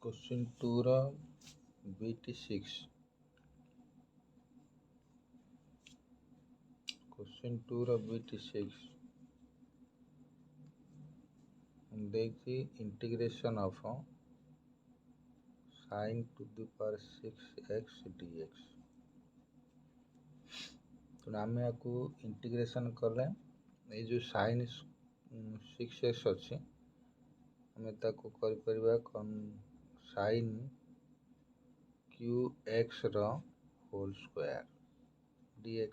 Question 2 ର BT6 Question 2 ର BT6 देखिए integration of sin to the power 6x dx। तो आम या इंटीग्रेशन कले ये जो sin 6x अच्छी आम ताको कर परिबा कौन sin qx रो होल स्क्वायर dx।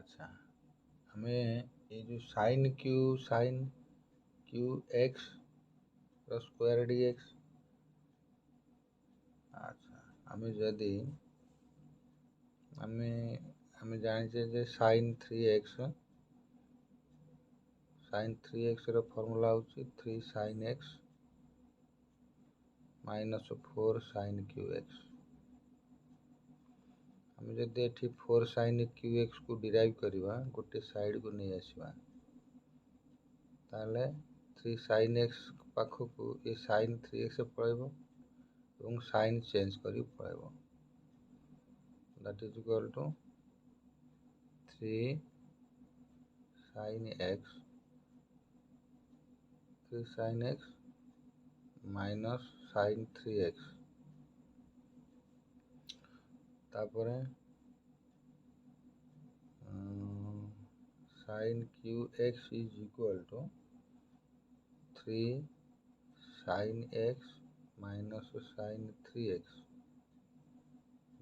अच्छा हमें ये जो sin qx रो स्क्वायर dx। अच्छा हमें जदि हमें जाने जे sin 3x रो फॉर्मूला होची 3 sin x minus 4 sin qx। हमें जदि एठी 4 sin qx को डिराइव करवा गोटे साइड को नहीं आसवा ताले 3 sin x पाखो को ये sin 3x पळेबो एवं sin चेंज करी पळेबो that is equal to 3 sin x minus sin 3x तापरे sin qx is equal to 3 sin x minus sin 3x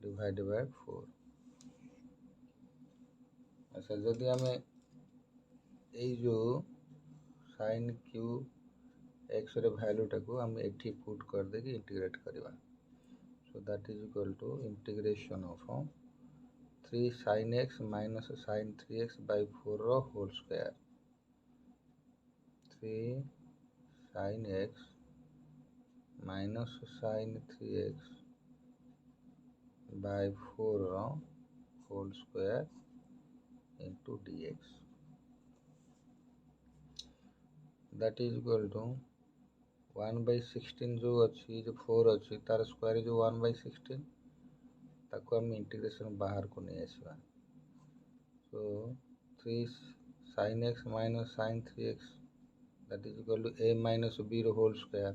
divided by 4। अच्छा जदि हमें ये जो sin qx रे वैल्यू टाको हम एठी पुट कर देकी इंटीग्रेट करवा। So that is equal to integration of 3 sin x minus sin 3x by 4 रो whole square 3 sin x minus sin 3x by 4 रो whole square into dx। that is equal to 1 by 16 जो अच्छी जो 4 अच्छी तार square जो 1 by 16 ताको हम इंटीग्रेशन बाहर को नहीं आसवा। so 3 sin x minus sin 3x that is equal to a minus b रो whole square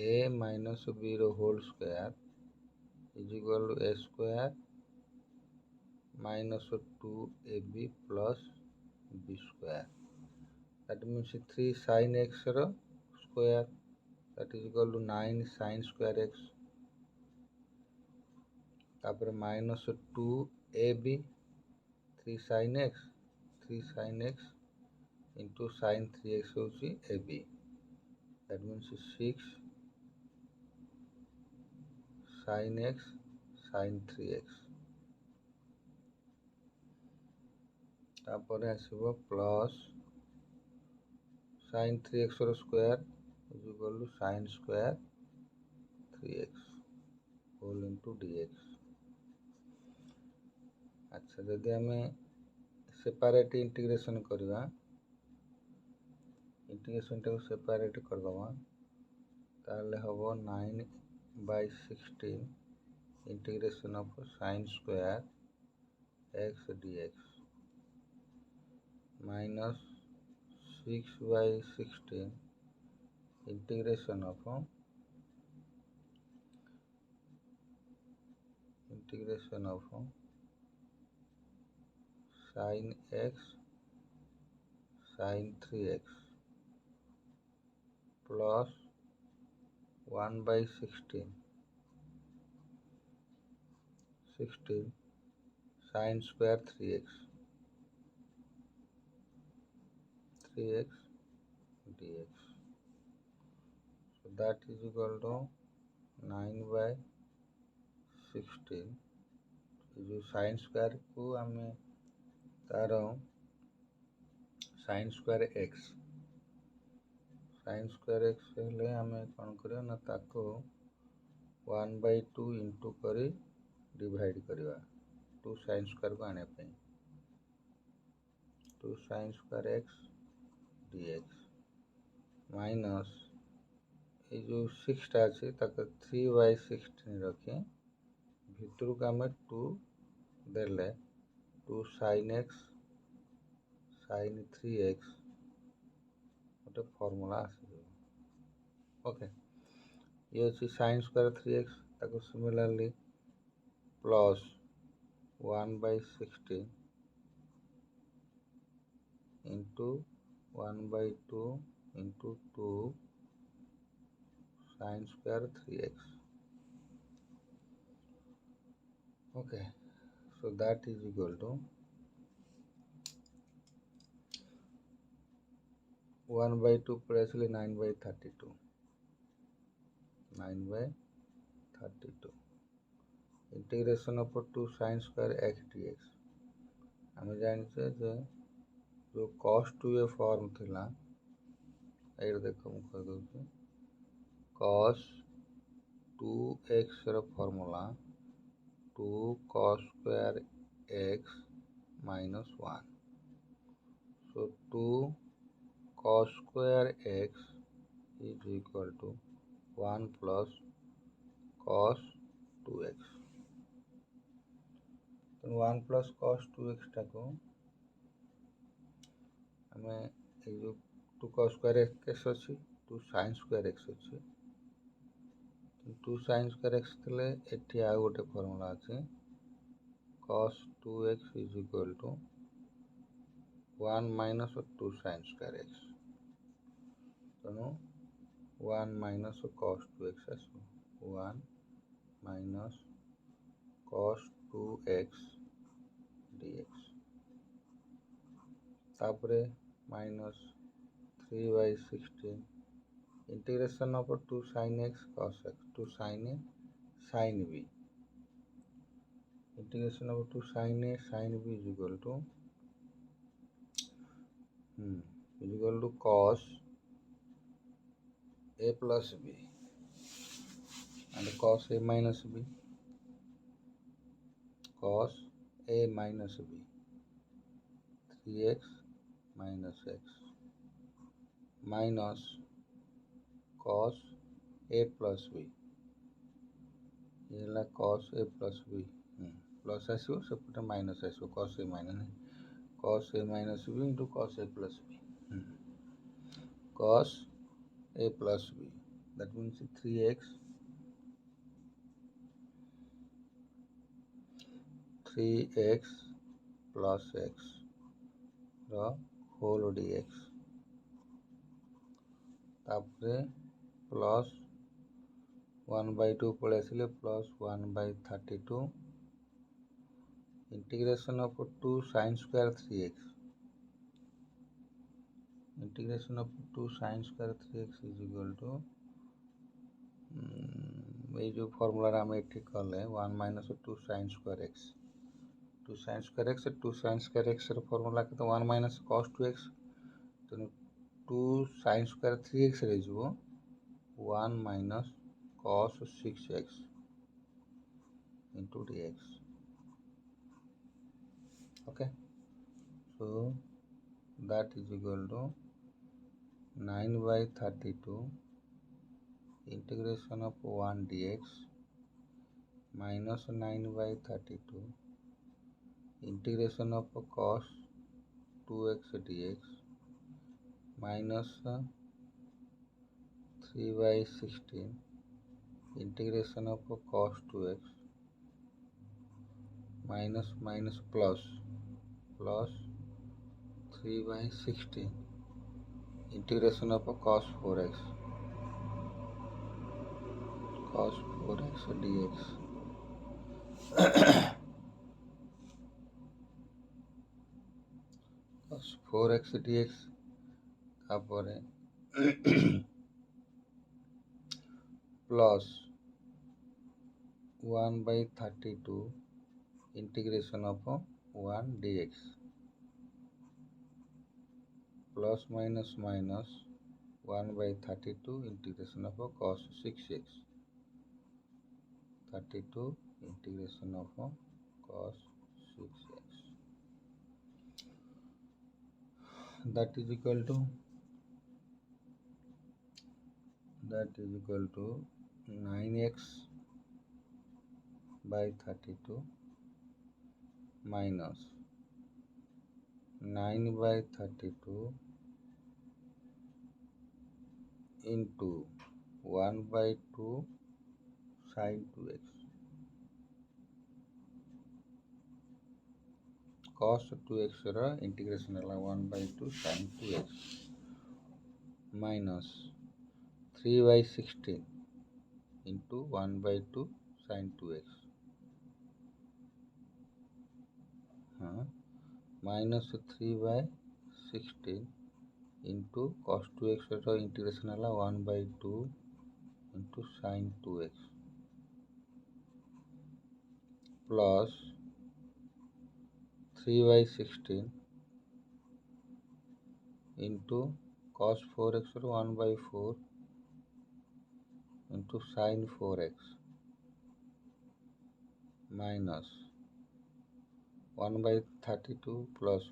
a minus b रो whole square is equal to a square minus 2ab plus b square। that means 3 sin x रो square that is equal to 9 sin square x तापर minus 2ab 3 sin x into sin 3x होची ab that means 6 sin x sin 3x तापर आसीबो plus sin 3x रो square is equal to sin square 3x whole into dx। अच्छा जदि हमें separate integration करवा integration टाको सेपरेट कर दवा ताले हबो 9 by 16 integration of sin square x dx minus 6 by 16 integration of sin x sin 3x plus 1 by 16 sin square 3x dx। so that is equal to 9 by 16 जो sin square को हमें तार sin square x हेले हमें कौन करिया ना ताको 1 by 2 इंटू करी डिवाइड करवा 2 sin square को आने पे 2 sin square x dx minus ये जो 6टा अच्छे 3/16 रखी भितर को आम 2 देले 2 sin x sin 3x गोटे फर्मूला आस ओके ये अच्छी sin स्क्वायर 3x ताको similarly plus 1/16 into 1/2 into 2 sin square 3x. Okay, so that is equal to 1/2 plus 9/32. 9/32 integration of 2 sin square x dx. हमें जानिछे जे जो cos 2a फॉर्म थिला air देखो मु कह दउछि cos 2x row formula 2 cos square x minus 1. So 2 cos square x is equal to 1 plus cos 2x. तो 1 plus cos 2x टाको हमें ये जो 2 cos square x अच्छी 2 sin square x अच्छी 2 sin square x थले एठी आ गोटे फॉर्मूला अछि cos 2x is equal to 1 minus 2 sin square x. तेणु 1 minus cos 2x आसो 1 minus cos 2x dx तापरे minus 3/16 integration of 2 sin x cos x 2 sin a sin b integration of 2 sin a sin b is equal to cos a plus b and cos a minus b cos a minus b 3x minus x minus cos a plus b ये cos a plus b plus आसो सेपटे minus आसो cos a minus b into cos a plus b cos a plus b that means 3x plus x row whole dx तापरे plus 1/2 पड़े आसिले plus 1/32 integration of 2 sin square 3x integration of 2 sin square 3x is equal to ये जो formula हम एठी कले 1 minus 2 sin square x 2 sin square x रो formula के तो 1 minus cos 2x तो 2 sin square 3x रे जो 1 minus cos 6x into dx. Okay, so that is equal to 9/32 integration of 1 dx minus 9/32 integration of cos 2x dx minus 3/16 integration of cos 2x minus plus 3/16 integration of cos 4x dx cos 4x dx तापरे plus 1/32 integration of 1 dx plus minus 1/32 integration of cos 6x 32 integration of cos 6x that is equal to that is equal to 9x by 32 minus 9 by 32 into 1 by 2 sin 2x cos 2x ର integration ହେଲା 1 by 2 sin 2x minus 3 by 16 into 1 by 2 sin 2x minus 3 by 16 into cos 2x ର integration ହେଲା 1 by 2 into sin 2x plus 3 by 16 into cos 4x ର 1 by 4 into sin 4x minus 1 by 32 plus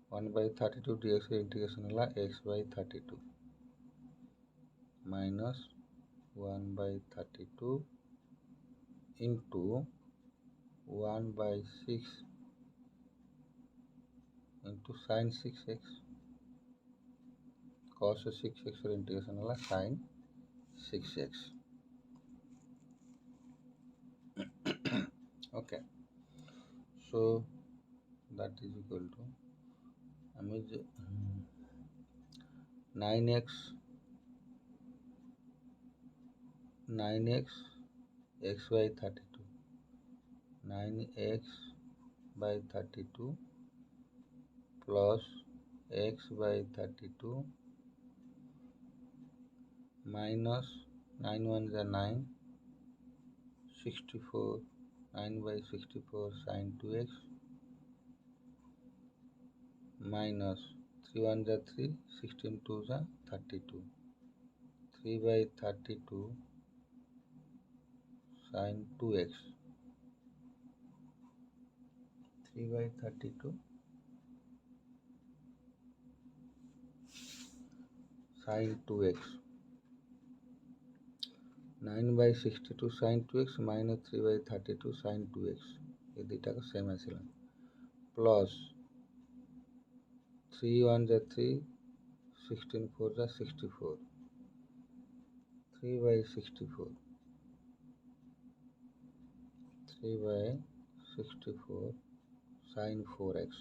1 by 32 dx integration ହେଲା x by 32 minus 1 by 32 into 1 by 6 into sin 6x cos 6x ର integration ହେଲା sin 6x. Okay, so that is equal to 9x x by 32 9x by 32 plus x by 32 minus 9 1 is 9 64 9 by 64 sin 2x minus 3 1 is 3 16 2 is 32 3 by 32 sin 2x 3 by 32 sin 2x 9 by 62 sin 2x minus 3 by 32 sin 2x ये दुटा का same आसिला plus 3 1 is 3 16 4 is 64 3 by 64 3 by 64 sin 4x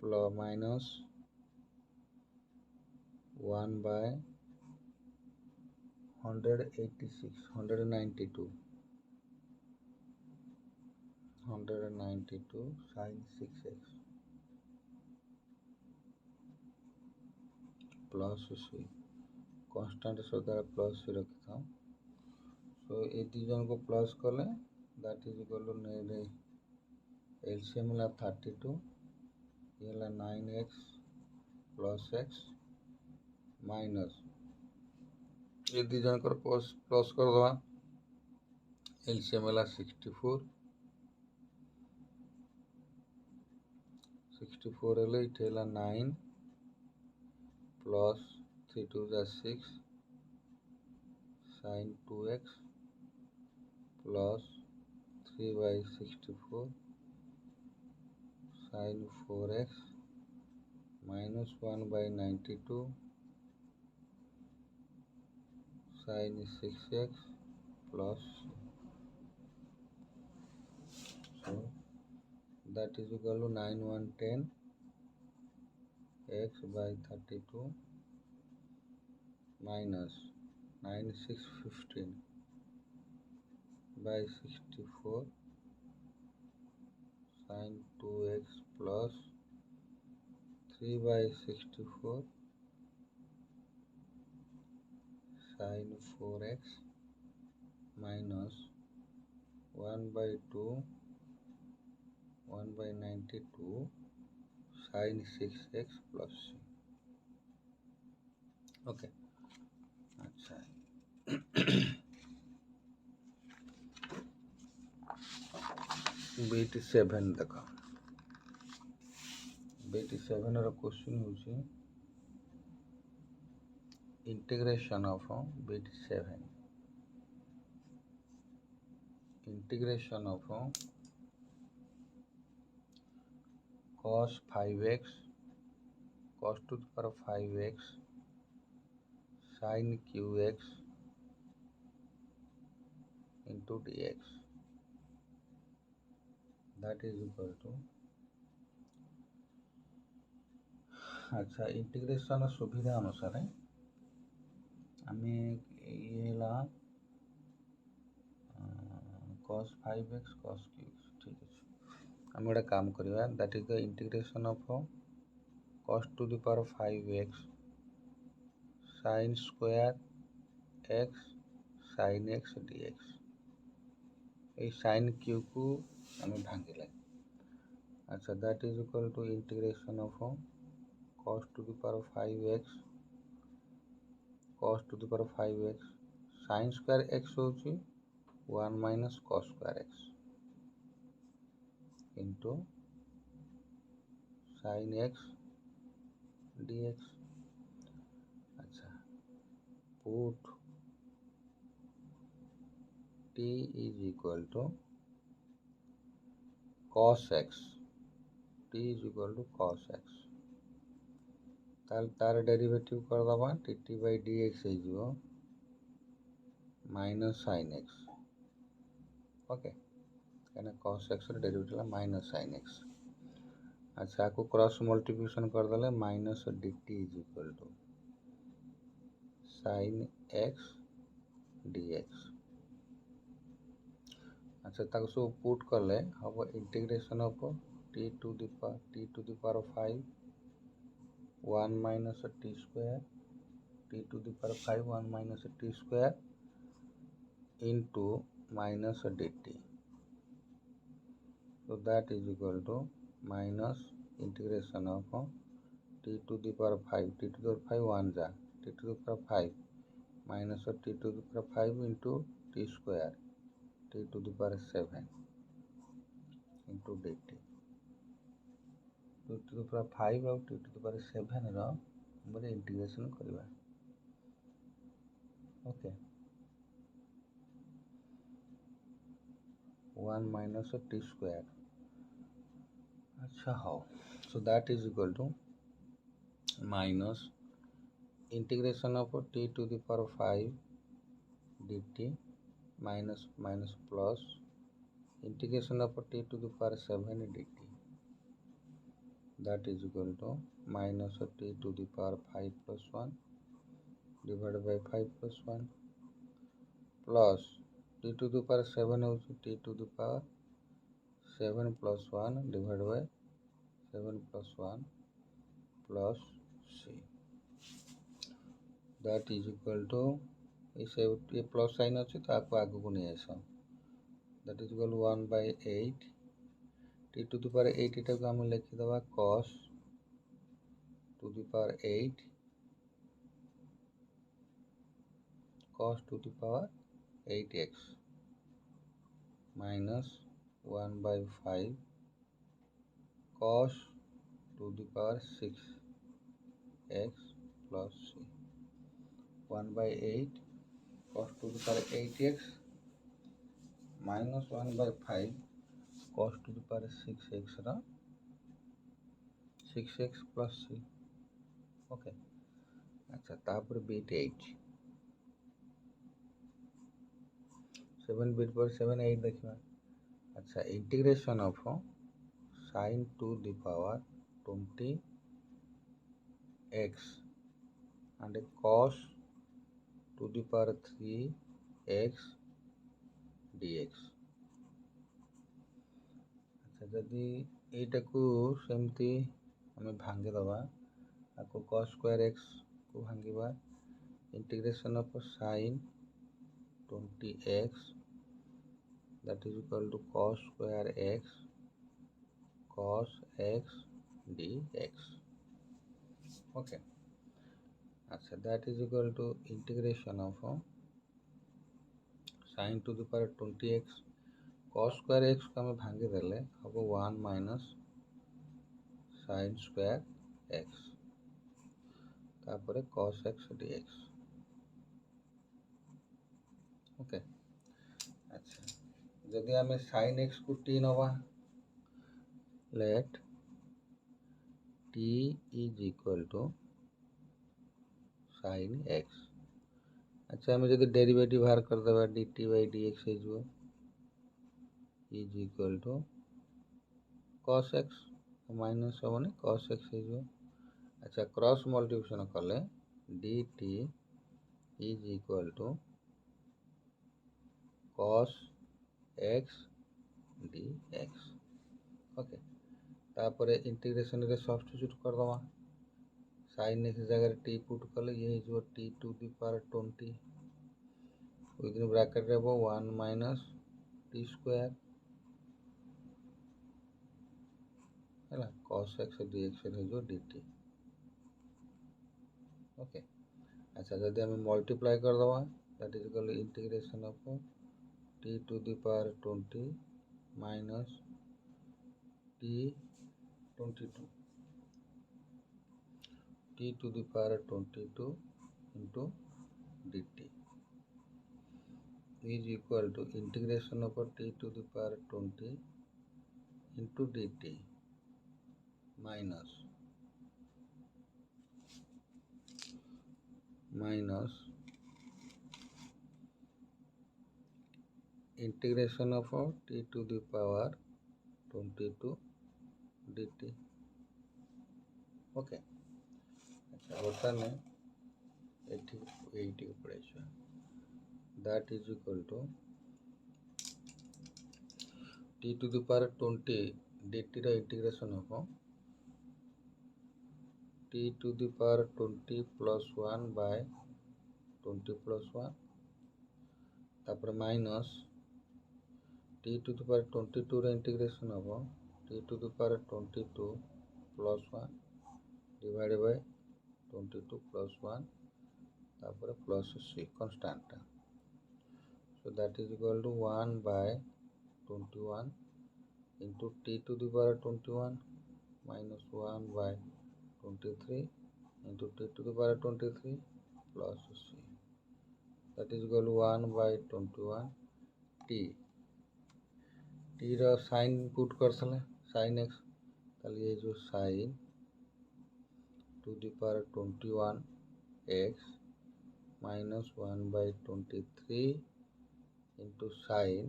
plus minus 1 by 186 192 sin 6x plus c constant सदा plus रखता हूँ सो ये दी जन को प्लस कले that is equal to LCM ला 32 ये ला 9x प्लस x माइनस ये दी जन को प्लस कर दवा एलसीएम ला 64 हेले इथे ला 9 plus 3 2 is 6 sin 2x plus 3 by 64 sin 4x minus 1 by 92 sin 6x plus so that is equal to 9 1 10 x by 32 minus 9 6 15 by 64 sin 2x plus 3 by 64 sin 4x minus 1 by 2 1 by 92 sin 6x plus c. Okay, अच्छा BT7 देखो BT7 ର question होची integration of bit 7, integration of cos 5x, cos to the power 5x sin qx into dx, that is equal to अच्छा integration सुविधा अनुसार आम ये cos 5x cos qx ठीक अच्छे आम गोटे काम करवा that is the integration of cos to the power 5x sin square x sin x dx ये sin q को आम भांगिले अच्छा that is equal to integration of cos to the power 5x cos to the power 5x sin square x होची 1 minus cos square x into sin x dx अच्छा put t is equal to cos x t is equal to cos x तार derivative कर दबा dt by dx हो minus sin x okay कहना cos x रे derivative minus sin x अच्छा को cross multiplication कर देले minus dt is equal to sin x dx अच्छा ताको सब पुट करले हम integration of t to the power 5 1 minus t square t to the power 5 1 minus t square into minus dt so that is equal to minus integration of t to the power 5 t to the power 5 1 जा t to the power 5 minus t to the power 5 into t square t to the power 7 into dt t to the power 5 और t to the power 7 रो हमरे integration करबा okay 1 minus t square अच्छा हो so that is equal to minus integration of t to the power 5 dt minus minus plus integration of t to the power 7 dt that is equal to minus t to the power 5 plus 1 divided by 5 plus 1 plus t to the power 7 is t to the power 7 plus 1 divided by 7 plus 1 plus c that is equal to ये plus sign अच्छे तो आपको आगे को नहीं आस that is equal 1 by 8 t to the power 8 इटा को हम लिखि दबा cos to the power 8 cos to the power 8x minus 1 by 5 cos to the power 6x plus c 1 by 8 cos to the power 8x minus 1 by 5 cos to the power 6x रा 6x plus c okay अच्छा तापर bit 8 7 bit पर 7 8 देखिबा अच्छा integration of sin to the power 20x and cos to the power 3x dx अच्छा जदि एटा को सेमती हमें भांगे दबा आपको cos square x को भांगीबा integration of sin 20x that is equal to cos square x cos x dx okay अच्छा that is equal to integration of sin to the power 20x cos square x को हमें भांगे देले अब 1 minus sin square x तापर cos x dx okay. अच्छा जदि आम sin x को t नवा let t is equal to sin x। अच्छा आम जब डेरिवेटिव बाहर करदे dt बाई dx हो is equal to cos x minus हेनी cos x हो। अच्छा क्रॉस मल्टिप्लिकेशन कले dt is equal to cos x dx। Okay तापर इंटीग्रेशन रे सब्स्टिट्यूट कर दवा sin x जगह t पुट कले ये हो t to the power 20 within bracket रे 1 माइनस t स्क्वायर है cos x dx हो dt। ओके अच्छा जब आम मल्टीप्लाई कर दवा that is equal integration of t to the power 20 minus t 22 t to the power 22 into dt is equal to integration of t to the power 20 into dt minus integration of t to the power 22 dt। Okay अच्छा बर्तमान एटी पड़े that is equal to t to the power 20 dt रा integration हम t to the power 20 plus 1 by 20 plus 1 तापर minus t to the power 22 रा integration हम t to the power 22 plus 1 divided by 22 plus 1 तापर plus c constant so that is equal to 1 by 21 into t to the power 21 minus 1 by 23 into t to the power 23 plus c that is equal to 1 by 21 t रा sin put कर sin x ताले ये जो sin to the power 21 x minus 1 by 23 into sin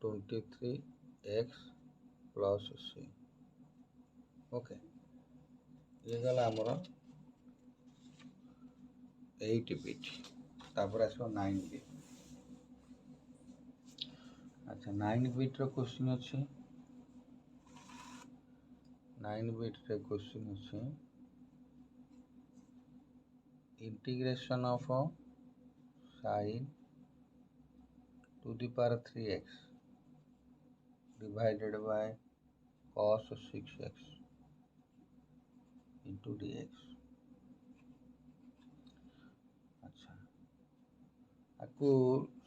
23 x plus c। Okay ये गला हमर 8 bit तापर आसो 9 बिट। अच्छा 9 बिट रो क्वेश्चन अछि 9 बिट रे क्वेश्चन अछि integration of sin to the power 3x divided by cos 6x into dx। अच्छा आपको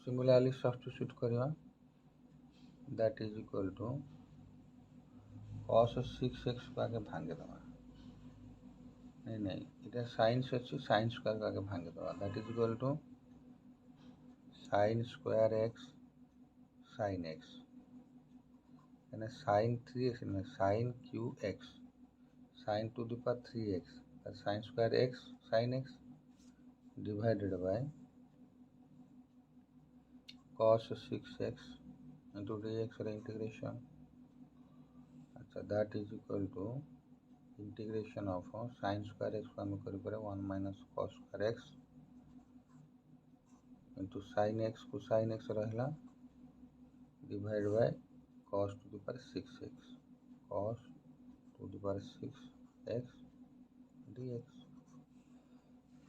सिमिलरली सब्स्टिट्यूट करवा that is equal to cos 6x को आगे भांगे दवा नहीं इधर साइंस अच्छी साइंस को आगे भांगे दवा that is equal to sin square x sin x यानी sin 3x ना sin qx sin to the power 3x sin square x sin x divided by cos 6x into dx integration। अच्छा that is equal to integration of sin square x को हम कर 1 minus cos square x into sin x को sin x रहला divided by cos to the power 6x cos to the power 6x dx।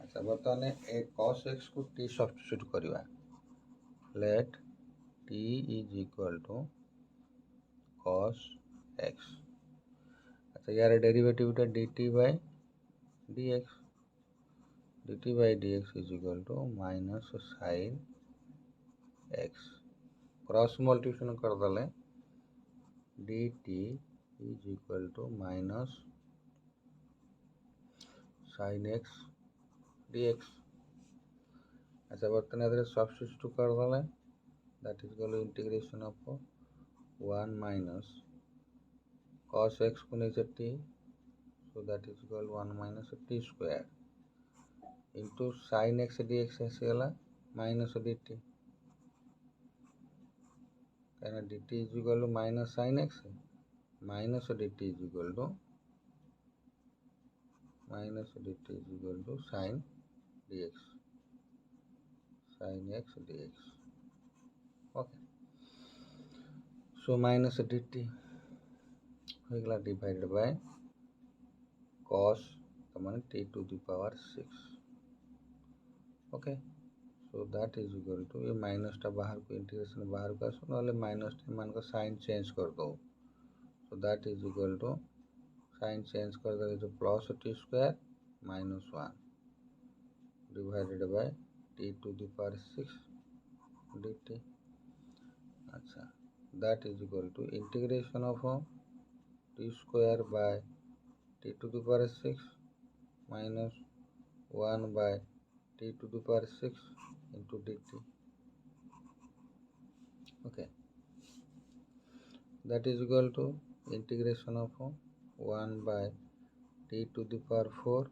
अच्छा बर्तमान ए cos x को t substitute करवा let t is equal to cos x। अच्छा यार derivative टा dt by dx is equal to minus sin x cross multiplication कर दले dt is equal to minus sin x dx। अच्छा बर्तमान substitute करदे that is equal integration of 1 minus cos x को नहीं t so that is equal 1 minus t square into sin x dx आसीगला minus dt कहना dt is equal to minus sin x minus dt is equal to sin dx sin x dx okay so minus dt होगा divided by cos t to the power 6 okay so that is equal to ये minus टा बाहर को integration बाहर का सुनो वाले minus टा मान का साइन चेंज कर दो so that is equal to sign change कर दो तो plus t square minus 1 divided by t to the power 6 dt अच्छा that is equal to integration of t square by t to the power 6 minus 1 by t to the power 6 into dt okay that is equal to integration of 1 by t to the power 4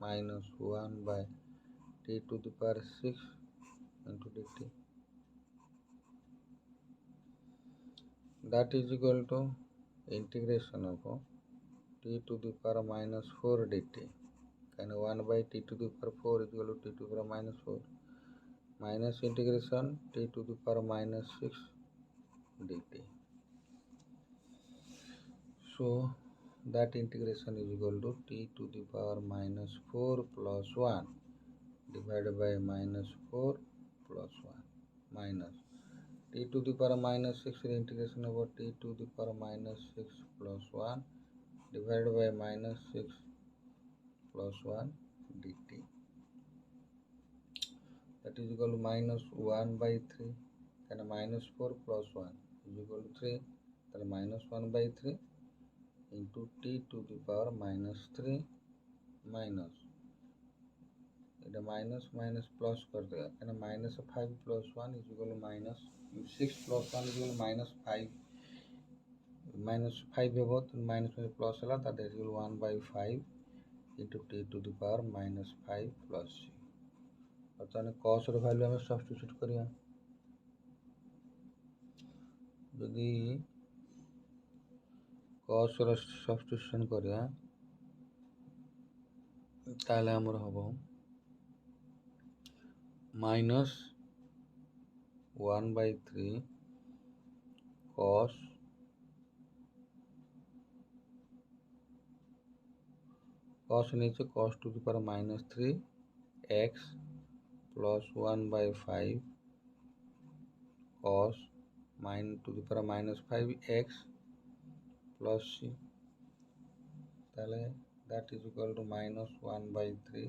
minus 1 by t to the power 6 into dt that is equal to integration of t to the power minus 4 dt and 1 by t to the power 4 is equal to t to the power minus 4 minus integration t to the power minus 6 dt so that integration is equal to t to the power minus 4 plus 1 divided by minus 4 plus 1 minus t to the power minus 6 integration over t to the power minus 6 plus 1 divided by minus 6 plus 1 dt that is equal to minus 1 by 3 and minus 4 plus 1 is equal to 3 then minus 1 by 3 into t to the power minus 3 minus इधर minus minus plus कर देगा है ना minus 5 plus 1 is equal to minus 6 plus 1 is equal to minus 5 है बहुत minus में plus है तो that is equal to 1 by 5 into t to the power minus 5 plus c और तो cos रो value हमें substitute करिया यदि cos रो substitution करिया ताले हमर हबो minus 1 by 3 cos नीचे cos to the power minus 3 x plus 1 by 5 cos to the power minus 5 x plus c that is equal to minus 1 by 3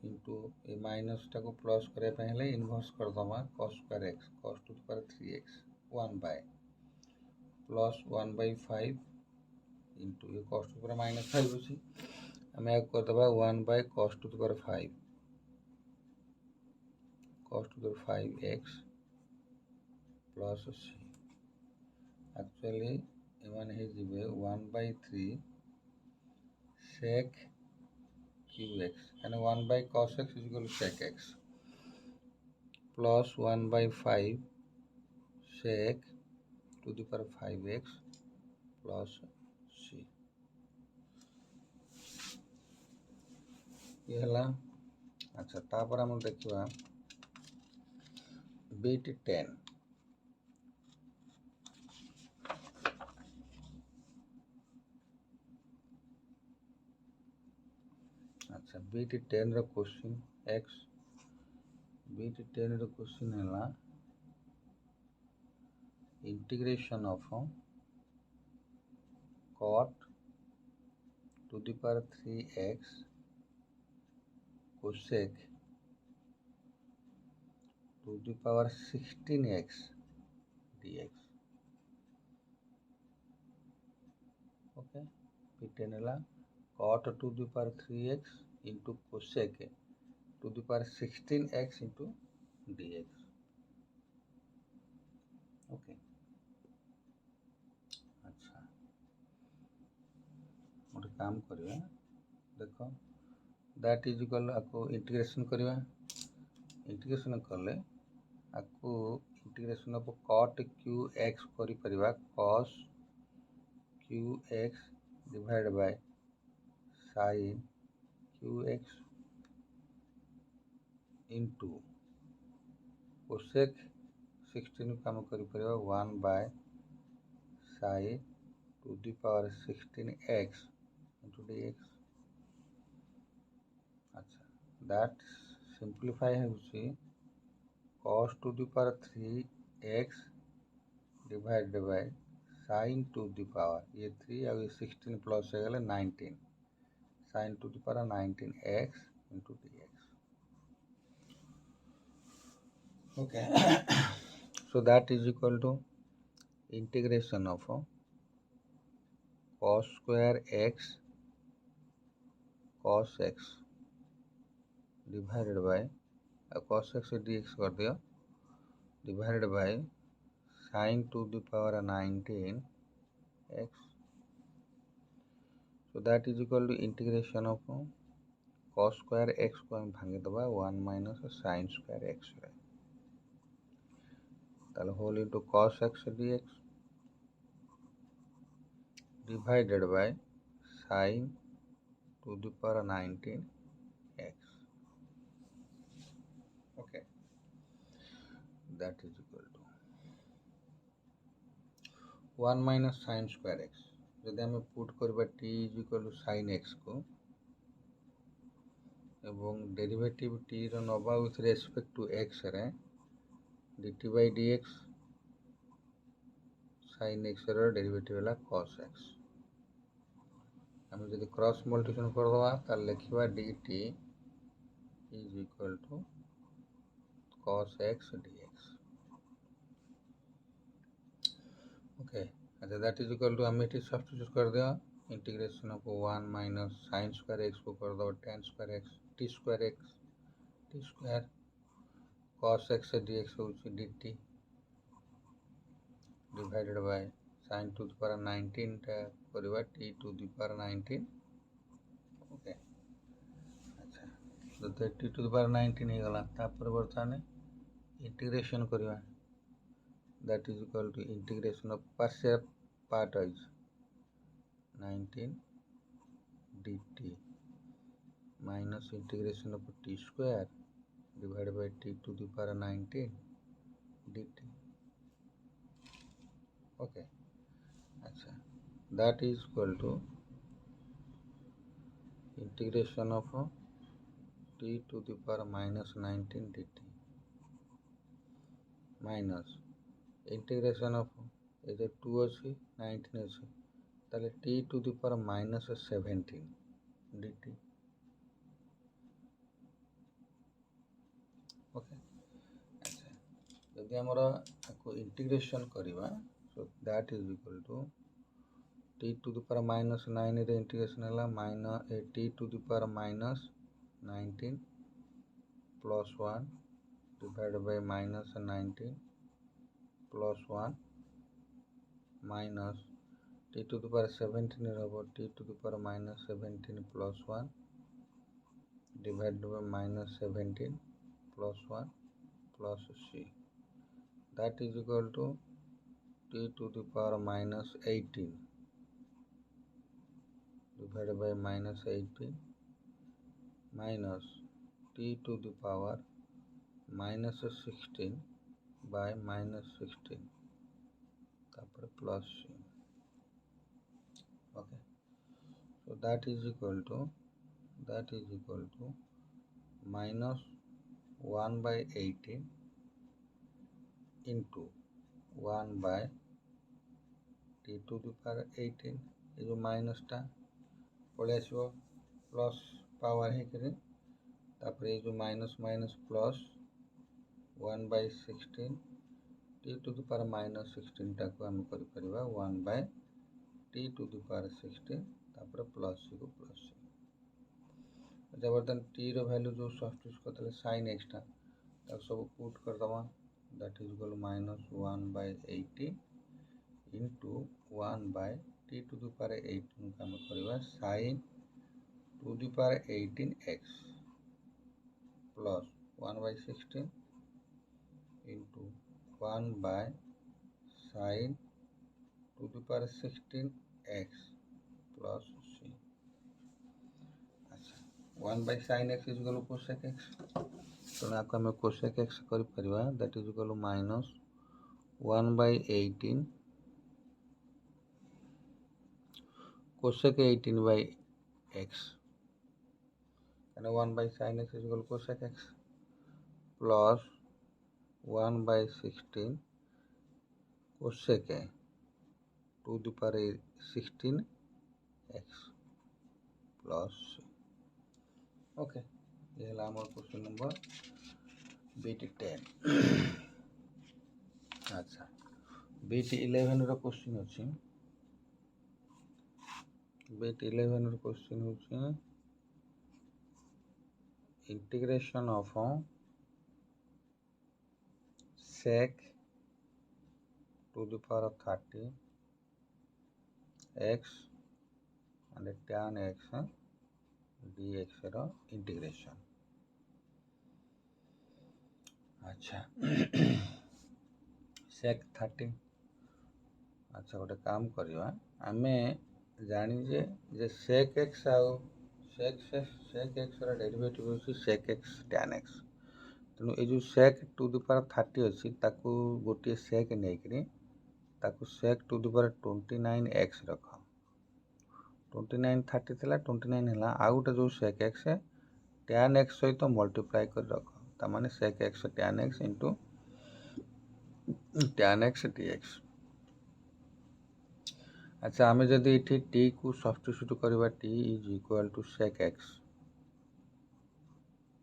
into a minus टा को plus करे पहले inverse कर दमा cos square x cos to the power 3x 1 by plus 1 by 5 into ये cos to the power minus 5 होची हमें एक कर दबा 1 by cos to the power 5 cos to the power 5x plus c actually एवन है जिबे 1 by 3 sec qx and 1 by cos x is equal to sec x plus 1 by 5 sec to the power 5x plus c ये हला अच्छा तापर हम देखिबा beat 10 अच्छा बीट 10 रो क्वेश्चन x बीट 10 रो क्वेश्चन हला integration of cot to the power 3x cosec to the power 16x dx okay बीट 10 हला cot to the power 3x into cosec to the power 16x into dx. Okay अच्छा गोटे काम करवा देख that is equal आपको integration करवा integration कले आपको इंटीग्रेशन ऑफ cot qx करि परिबा cos qx divide by sin qx into cosec 16 काम करि परिबा 1 bye sin to the power 16x into dx. अच्छा that simplify होउची cos to the power 3x divided by sin to the power ये 3 और 16 plus हो गले 19 sin to the power 19x into dx. Okay. So that is equal to integration of cos square x cos x divided by cos x dx कर दियो divided by sin to the power 19 x. So that is equal to integration of cos square x को हम भांगे दबा 1 minus sin square x रे ताले whole into cos x dx divided by sin to the power 19 x. Okay, that is equal to 1 minus sin square x. जदि हमें put करबा t is equal to sin x को एवं derivative t रो नबा with respect to x रे dt by dx sin x रो derivative वाला cos x. हमें जदि क्रॉस मल्टीप्लिकेशन कर दवा त लिखिबा dt is equal to cos x dx. Okay, अच्छा that is equal to हमें t सब्स्टिट्यूट कर दिया integration of 1 minus sin square x को कर दो tan square x t square cos x dx होची dt divided by sin to the power 19 टा करबा t to the power 19. Okay अच्छा तो t to the power 19 हे गला तापर बर्तमान इंटीग्रेशन करबा that is equal to integration of partial part is 19 dt minus integration of t square divided by t to the power 19 dt. Okay, अच्छा that is equal to integration of t to the power minus 19 dt minus integration of either 2 अच्छी 19 अच्छी ताले t to the power minus 17 dt. Okay अच्छा यदि हमरा को integration करबा so that is equal to t to the power minus 9 रे integration हला minus t to the power minus 19 plus 1 divided by minus 19 plus 1 minus t to the power 17 रहो t to the power minus 17 plus 1 divided by minus 17 plus 1 plus c. That is equal to t to the power minus 18 divided by minus 18 minus t to the power minus 16 by minus 16 तापर plus c. Okay, so that is equal to minus 1 by 18 into 1 by t to the power 18 ये जो minus टा पड़े आसो plus power है करे तापर ये जो minus minus plus 1 by 16 t to the power minus 16 टा को हम करि परिबा 1 by t to the power 16 तापर प्लस c को प्लस c. अच्छा बर्तन टी रो वैल्यू जो सब्स्टिट्यूट करते sin x टा सब पुट करदमा that is equal minus 1/80 into 1/t to the power 18 काम करवा sin to the power 18x plus 1/16 into 1/sin to the power 16x plus c। अच्छा 1/sin x is equal cosec x तेणु आपको आम cosec x कर that is equal minus 1/18 cosec 18/x 1/sin x is equal to cosec x plus 1/16 cosec to the power 16x plus okay ये है हमारा question number BT10 अच्छा BT11 रो question अछि BT11 रो क्वेश्चन होछि integration of sec to the power of 30 x and tan x dx रो integration. अच्छा sec 30 अच्छा गोटे काम करवा आमे जानिजे जे sec x आउ sec x रो डेरिवेटिव होछि sec x tan x तेणु ये जो sec टू द पावर 30 अच्छी ताकू गोटे sec नहीं ताकू sec to the power 29x रख 29 30 थिला 29 हैला आउ गोटे जो sec x tan x सहित मल्टीप्लाई कर रख तामाने sec x tan x into tan x dx। अच्छा आमे जदि इठी t को सब्स्टिट्यूट करबा t is equal to sec x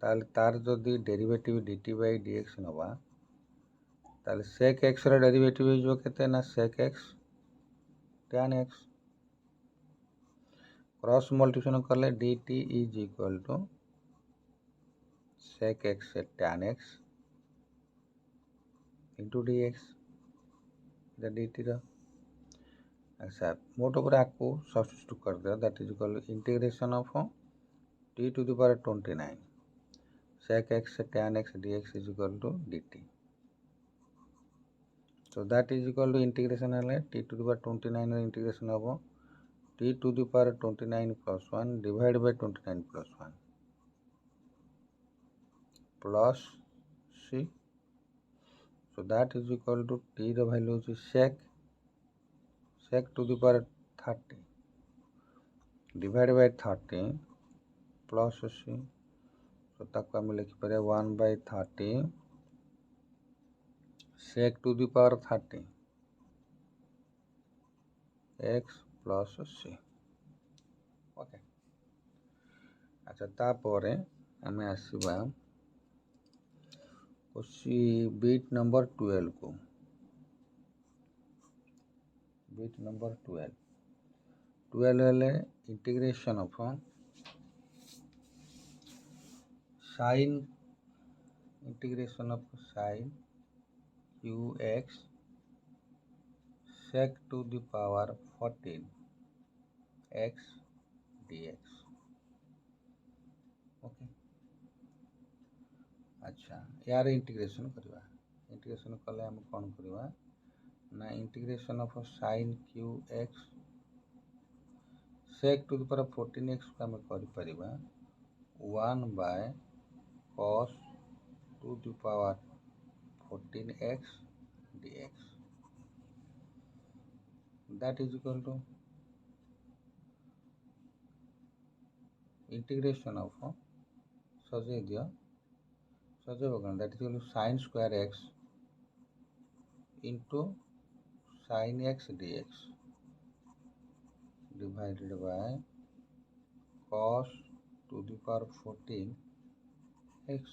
ताल तार जदि डेरिवेटिव dt by dx नबा ताल sec x रा डेरिवेटिव जो केते ना sec x tan x cross multiplication करले dt is equal to sec x tan x into dx dt रा। अच्छा मोट ऊपर आपको सब्स्टिट्यूट कर दे that is equal integration of t to the power 29 sec x tan x dx is equal to dt so that is equal to integration है t to the power 29 integration of t to the power 29 plus 1 divided by 29 plus 1 plus c so that is equal to t the value is sec to the power 30 divided by 30 plus c so ताको हम लिखि पारे 1/30 sec to the power 30 x plus c okay. अच्छा तापरे हमें आसीबा उसी beat number 12 को beat number 12 है integration of sin integration of sin qx sec to the power 14 x dx okay. अच्छा यार इंटीग्रेशन करवा इंटीग्रेशन कले हम कौन करवा ना integration of sin qx sec to the power 14x को हम कर परिबा 1/cos to the power 14x dx that is equal to integration of सजे दियो सजे बगन that is equal to sin square x into sin x dx divided by cos to the power 14 x।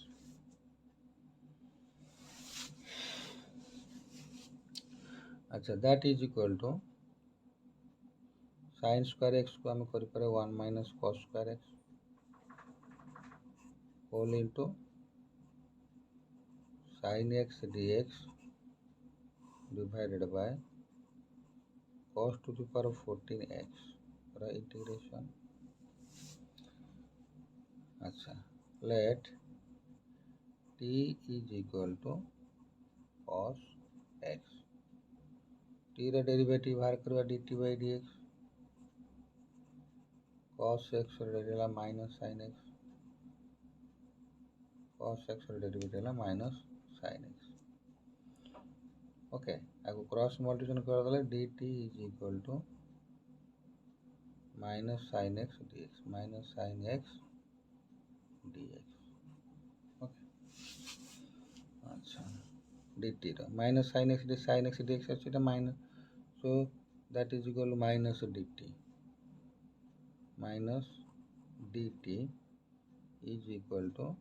अच्छा that is equal to sin square x को हम कर पारे 1 minus cos square x whole into sin x dx divided by cos to the power 14x for integration. अच्छा, let t is equal to cos x. t रा derivative बाहर करवा dt by dx, cos x रा derivative minus sin x, cos x रा derivative minus sin x. Okay, आगो cross multiplication कर देले dt is equal to minus sin x dx, minus sin x dx. Okay, अच्छा, dt रा minus sin x dx अच्छी टा minus, so that is equal to minus dt. Minus dt is equal to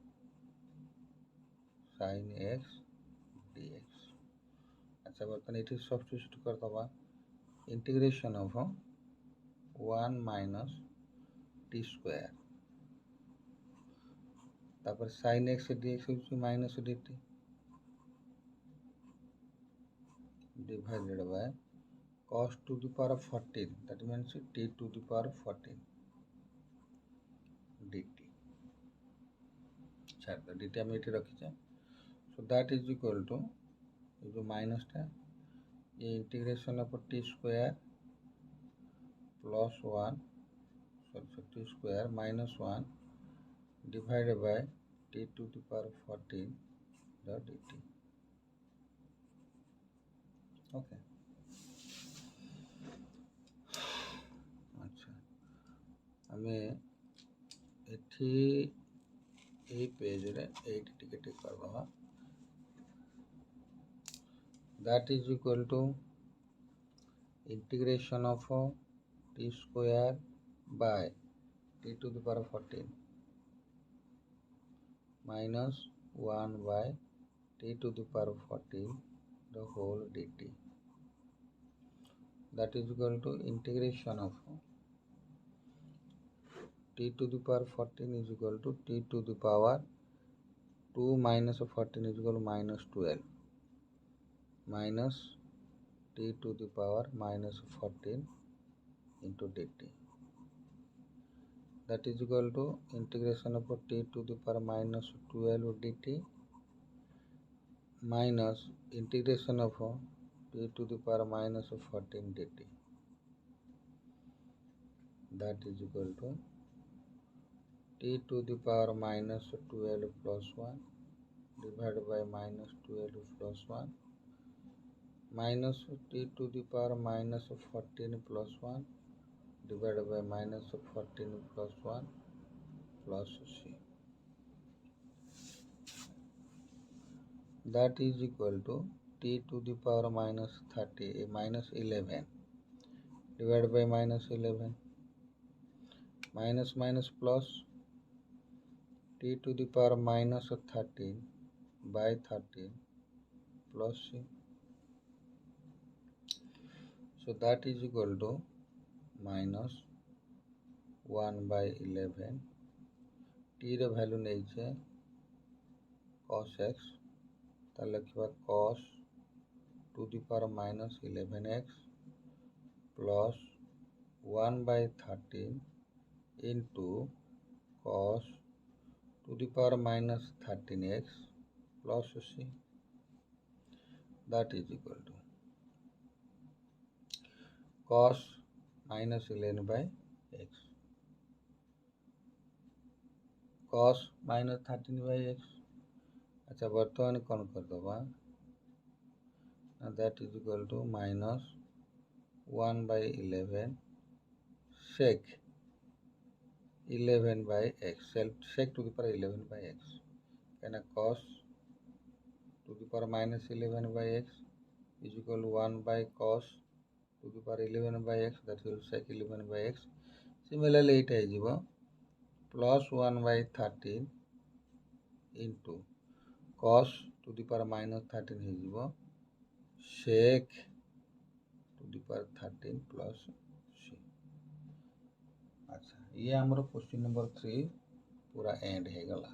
sin x dx. अच्छा, बर्तन it substitute कर दबा integration of 1 minus T square तापर sin x dx होची minus dt divided by cos to the power 14, that means t to the power 14 dt. अच्छा, तो dt हम इटे रखी छे, so that is equal to ये जो माइनस था ये integration of t square plus 1 t square minus 1 divided by t to the power 14 dt. Okay, अच्छा, हमें एठी ए पेज रे 8 टिके कर दवा, that is equal to integration of t square by t to the power 14 minus 1 by t to the power 14 the whole dt, that is equal to integration of t to the power 14 is equal to t to the power 2 minus 14 is equal to minus 12 minus t to the power minus 14 into dt, that is equal to integration of t to the power minus 12 dt minus integration of t to the power minus 14 dt, that is equal to t to the power minus 12 plus 1 divided by minus 12 plus 1 minus t to the power minus 14 plus 1 divided by minus 14 plus 1 plus c, that is equal to t to the power minus 30 minus 11 divided by minus 11 minus minus plus t to the power minus 13 by 13 plus c, so that is equal to minus 1 by 11 t रे value नहीं छे cos x ता लिखबा cos to the power minus 11x plus 1 by 13 into cos to the power minus 13x plus c, that is equal to cos minus 11 by x, cos minus 13 by x. अच्छा, बर्तमान कौन कर दबा, that is equal to minus 1 by 11 sec 11 by x, sec to the power 11 by x, and cos to the power minus 11 by x is equal to 1 by cos to the power 11 by x, that will sec 11 by x. Similarly it is plus 1 by 13 into cos to the power minus 13 is sec to the power 13 plus c. अच्छा, ये हमारा question number 3 पूरा and है गला.